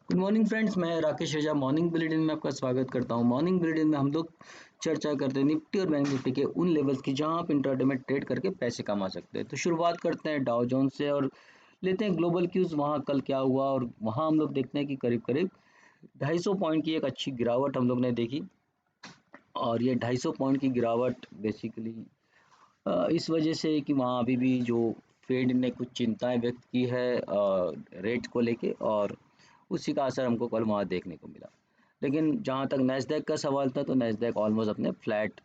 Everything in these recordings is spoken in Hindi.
गुड मॉर्निंग फ्रेंड्स, मैं राकेश रेजा मॉर्निंग बुलेटिन में आपका स्वागत करता हूं। मॉर्निंग बुलेटिन में हम लोग चर्चा करते हैं निफ्टी और बैंक निफ्टी के उन लेवल्स की जहां आप इंट्राडे में ट्रेड करके पैसे कमा सकते हैं। तो शुरुआत करते हैं डाउ जोन्स से और लेते हैं ग्लोबल क्यूज। वहां कल क्या हुआ और वहां हम लोग देखते हैं कि करीब करीब 250 पॉइंट की एक अच्छी गिरावट हम लोग ने देखी। और ये 250 पॉइंट की गिरावट बेसिकली इस वजह से कि वहाँ अभी भी जो फेड ने कुछ चिंताएं व्यक्त की है रेट को लेके, और उसी का असर हमको कल वहाँ देखने को मिला। लेकिन जहाँ तक नैस्डैक का सवाल था तो नैस्डैक ऑलमोस्ट अपने फ्लैट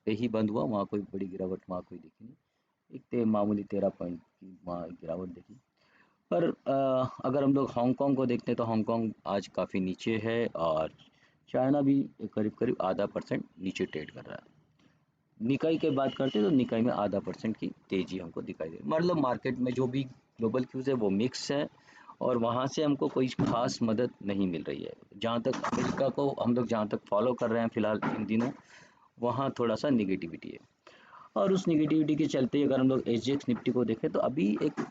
पे ही बंद हुआ। वहाँ कोई बड़ी गिरावट वहाँ कोई दिखी नहीं। एक मामूली 13 पॉइंट की वहाँ गिरावट देखी। पर अगर हम लोग हांगकांग को देखते हैं तो हांगकांग आज काफ़ी नीचे है, और चाइना भी करीब करीब आधा परसेंट नीचे ट्रेड कर रहा है। निकाई की बात करते हैं तो निकाई में आधा परसेंट की तेजी हमको दिखाई दे रही है। मतलब मार्केट में जो भी ग्लोबल क्यूज है वो मिक्स है, और वहाँ से हमको कोई खास मदद नहीं मिल रही है। जहाँ तक अमेरिका को हम लोग जहाँ तक फॉलो कर रहे हैं फिलहाल इन दिनों, वहाँ थोड़ा सा निगेटिविटी है। और उस निगेटिविटी के चलते अगर हम लोग एसजीएक्स निफ्टी को देखें तो अभी एक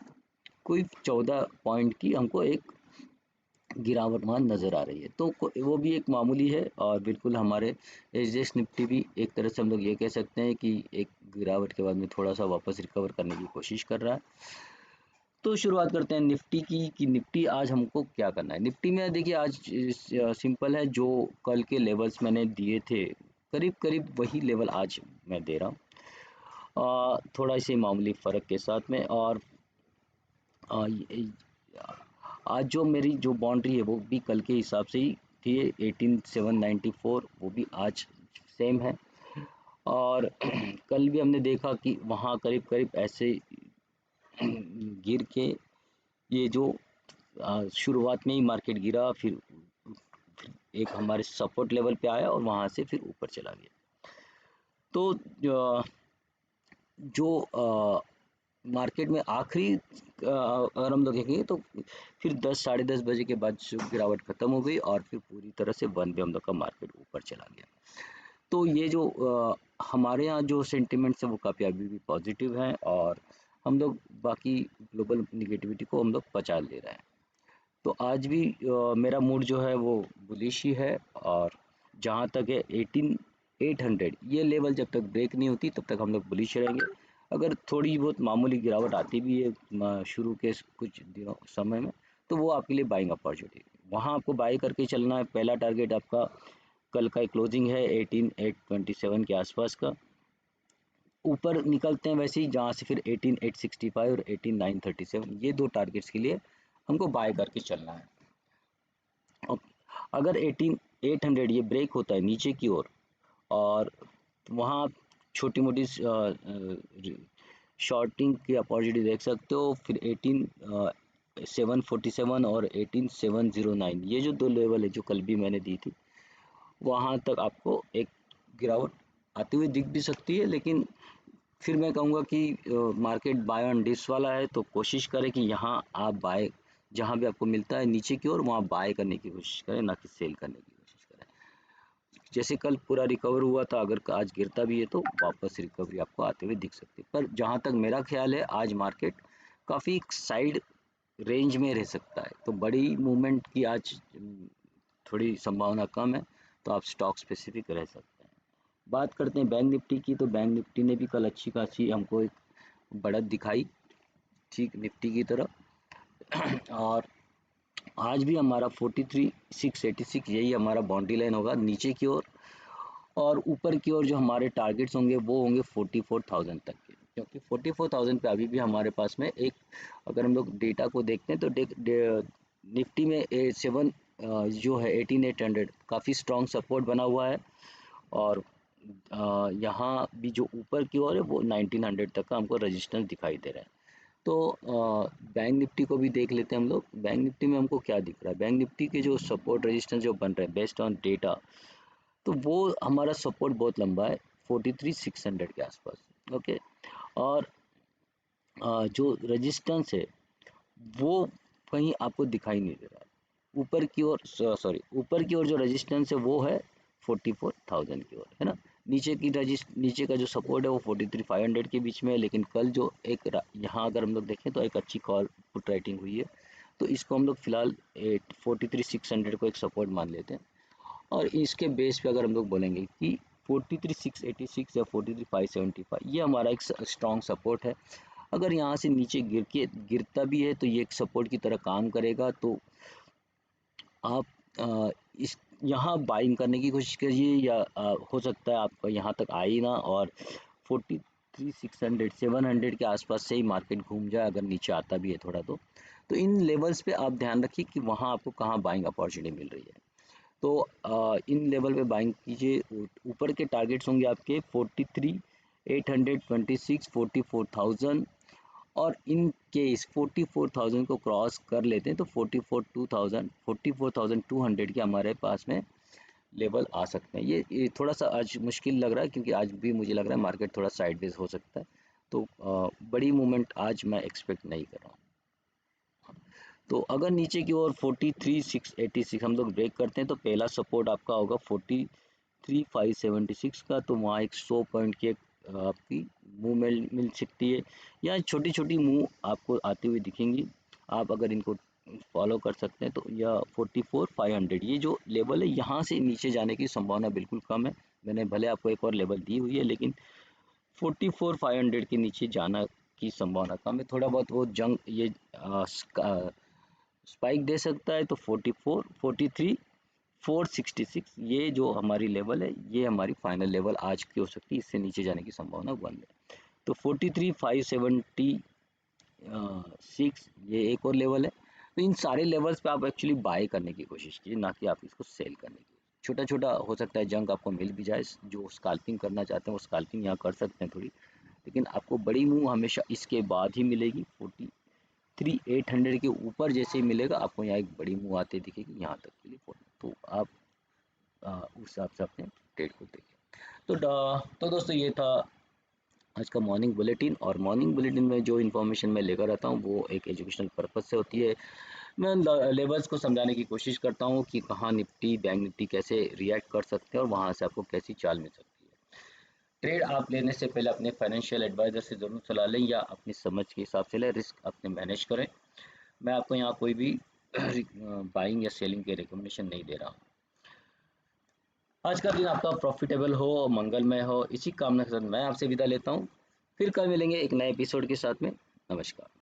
कोई 14 पॉइंट की हमको एक गिरावट वहाँ नज़र आ रही है। तो वो भी एक मामूली है, और बिल्कुल हमारे एसजीएक्स निफ्टी भी एक तरह से हम लोग ये कह सकते हैं कि एक गिरावट के बाद में थोड़ा सा वापस रिकवर करने की कोशिश कर रहा है। तो शुरुआत करते हैं निफ्टी की कि निफ्टी आज हमको क्या करना है। निफ्टी में देखिए आज सिंपल है, जो कल के लेवल्स मैंने दिए थे करीब करीब वही लेवल आज मैं दे रहा हूँ, थोड़ा इसे मामूली फ़र्क के साथ में। और आज जो मेरी जो बाउंड्री है वो भी कल के हिसाब से ही थी, 18794, वो भी आज सेम है। और कल भी हमने देखा कि वहाँ करीब करीब ऐसे गिर के ये जो शुरुआत में ही मार्केट गिरा, फिर एक हमारे सपोर्ट लेवल पे आया और वहाँ से फिर ऊपर चला गया। तो जो मार्केट में आखिरी अगर हम लोग देखेंगे तो फिर 10 साढ़े 10 बजे के बाद जो गिरावट खत्म हो गई, और फिर पूरी तरह से वन वे हम लोग का मार्केट ऊपर चला गया। तो ये जो हमारे यहाँ जो सेंटिमेंट्स है वो काफ़ी अभी भी पॉजिटिव हैं, और हम लोग बाकी ग्लोबल निगेटिविटी को हम लोग पचा ले रहे हैं। तो आज भी मेरा मूड जो है वो बुलिश ही है। और जहाँ तक है 18800 ये लेवल जब तक ब्रेक नहीं होती तब तक हम लोग बुलिश रहेंगे। अगर थोड़ी बहुत मामूली गिरावट आती भी है शुरू के कुछ दिनों समय में, तो वो आपके लिए बाइंग अपॉर्चुनिटी, वहाँ आपको बाई करके चलना है। पहला टारगेट आपका कल का क्लोजिंग है 18827 के आसपास का। ऊपर निकलते हैं वैसे ही, जहाँ से फिर 18865 और 18937, ये दो टारगेट्स के लिए हमको बाय करके चलना है। अगर 18800 ये ब्रेक होता है नीचे की ओर, और वहाँ आप छोटी मोटी शॉर्टिंग की अपॉर्चुनिटी देख सकते हो। फिर 18747 और 18709, ये जो दो लेवल है जो कल भी मैंने दी थी, वहाँ तक आपको एक गिरावट आती हुई दिख भी सकती है। लेकिन फिर मैं कहूँगा कि मार्केट बाय ऑन डिप्स वाला है, तो कोशिश करें कि यहाँ आप बाय, जहाँ भी आपको मिलता है नीचे की ओर, वहाँ बाय करने की कोशिश करें, ना कि सेल करने की कोशिश करें। जैसे कल पूरा रिकवर हुआ था, अगर आज गिरता भी है तो वापस रिकवरी आपको आते हुए दिख सकती है। पर जहाँ तक मेरा ख्याल है आज मार्केट काफ़ी साइड रेंज में रह सकता है, तो बड़ी मूवमेंट की आज थोड़ी संभावना कम है। तो आप स्टॉक स्पेसिफिक रह सकते हैं। बात करते हैं बैंक निफ्टी की, तो बैंक निफ्टी ने भी कल अच्छी खासी हमको एक बढ़त दिखाई, ठीक निफ्टी की तरह। और आज भी हमारा 43686 यही हमारा बाउंड्री लाइन होगा नीचे की ओर, और ऊपर की ओर जो हमारे टारगेट्स होंगे वो होंगे 44,000 तक के। क्योंकि 44,000 पे अभी भी हमारे पास में एक, अगर हम लोग डेटा को देखते हैं तो निफ्टी में सेवन जो है 18800 काफ़ी स्ट्रॉन्ग सपोर्ट बना हुआ है। और यहाँ भी जो ऊपर की ओर है वो 1900 तक का हमको रेजिस्टेंस दिखाई दे रहा है। तो बैंक निफ्टी को भी देख लेते हैं हम लोग। बैंक निफ्टी में हमको क्या दिख रहा है, बैंक निफ्टी के जो सपोर्ट रेजिस्टेंस जो बन रहे हैं बेस्ड ऑन डेटा, तो वो हमारा सपोर्ट बहुत लंबा है 43,600 के आसपास। ओके। और जो रेजिस्टेंस है वो कहीं आपको दिखाई नहीं दे रहा है। ऊपर की ओर, सॉरी, ऊपर की ओर जो रेजिस्टेंस है वो है 44,000 की ओर, है ना। नीचे का जो सपोर्ट है वो 43,500 के बीच में है। लेकिन कल जो एक यहाँ अगर हम लोग देखें तो एक अच्छी कॉल पुट राइटिंग हुई है, तो इसको हम लोग फिलहाल 43,600 को एक सपोर्ट मान लेते हैं। और इसके बेस पे अगर हम लोग बोलेंगे कि 43,686 या 43,575 ये हमारा एक स्ट्रॉन्ग सपोर्ट है। अगर यहाँ से नीचे गिरता भी है तो ये एक सपोर्ट की तरह काम करेगा। तो आप इस यहाँ बाइंग करने की कोशिश करिए, या हो सकता है आपका यहाँ तक आ ही ना, और 43,600 700 के आसपास से ही मार्केट घूम जाए अगर नीचे आता भी है थोड़ा। तो इन लेवल्स पे आप ध्यान रखिए कि वहाँ आपको कहाँ बाइंग अपॉर्चुनिटी मिल रही है। तो इन लेवल पे बाइंग कीजिए। ऊपर के टारगेट्स होंगे आपके 43,826, 44,000, और इन केस 44,000 को क्रॉस कर लेते हैं तो 44,200 के हमारे पास में लेवल आ सकते हैं। ये थोड़ा सा आज मुश्किल लग रहा है, क्योंकि आज भी मुझे लग रहा है मार्केट थोड़ा साइडवेज हो सकता है। तो बड़ी मूवमेंट आज मैं एक्सपेक्ट नहीं कर रहा हूँ। तो अगर नीचे की ओर 43,686 हम लोग ब्रेक करते हैं तो पहला सपोर्ट आपका होगा 43,576 का। तो वहाँ एक 100 पॉइंट की आपकी मूव मिल सकती है, या छोटी छोटी मूव आपको आती हुई दिखेंगी। आप अगर इनको फॉलो कर सकते हैं तो यह 44,500 ये जो लेवल है, यहाँ से नीचे जाने की संभावना बिल्कुल कम है। मैंने भले आपको एक और लेवल दी हुई है, लेकिन 44,500 के नीचे जाना की संभावना कम है। थोड़ा बहुत वो जंग ये स्पाइक दे सकता है। तो 44, 43, 466 ये जो हमारी लेवल है, ये हमारी फाइनल लेवल आज की हो सकती है। इससे नीचे जाने की संभावना 1 है। तो 43,576 ये एक और लेवल है। तो इन सारे लेवल्स पे आप एक्चुअली बाय करने की कोशिश कीजिए, ना कि आप इसको सेल करने की। छोटा छोटा हो सकता है जंग आपको मिल भी जाए, जो स्काल्पिंग करना चाहते हैं वो स्काल्पिंग यहाँ कर सकते हैं थोड़ी, लेकिन आपको बड़ी मूव हमेशा इसके बाद ही मिलेगी। 43,800 के ऊपर जैसे ही मिलेगा आपको यहाँ एक बड़ी मूव आते दिखेगी यहाँ तक के लिए। तो आप उस हिसाब से अपने ट्रेड को देखिए। तो दोस्तों ये था आज का मॉर्निंग बुलेटिन। और मॉर्निंग बुलेटिन में जो इन्फॉर्मेशन मैं लेकर आता हूँ वो एक एजुकेशनल पर्पज से होती है। मैं लेवल्स को समझाने की कोशिश करता हूँ कि कहाँ निफ्टी बैंक निफ्टी कैसे रिएक्ट कर सकते हैं और वहाँ से आपको कैसी चाल मिल सकती है। ट्रेड आप लेने से पहले अपने फाइनेंशियल एडवाइजर से ज़रूर सलाह लें, या अपनी समझ के हिसाब से लें, रिस्क अपने मैनेज करें। मैं आपको यहाँ कोई भी बाइंग या सेलिंग के रिकमेंडेशन नहीं दे रहा हूँ। आज का दिन आपका प्रॉफिटेबल हो और मंगलमय हो, इसी कामना के साथ मैं आपसे विदा लेता हूँ। फिर कल मिलेंगे एक नए एपिसोड के साथ में। नमस्कार।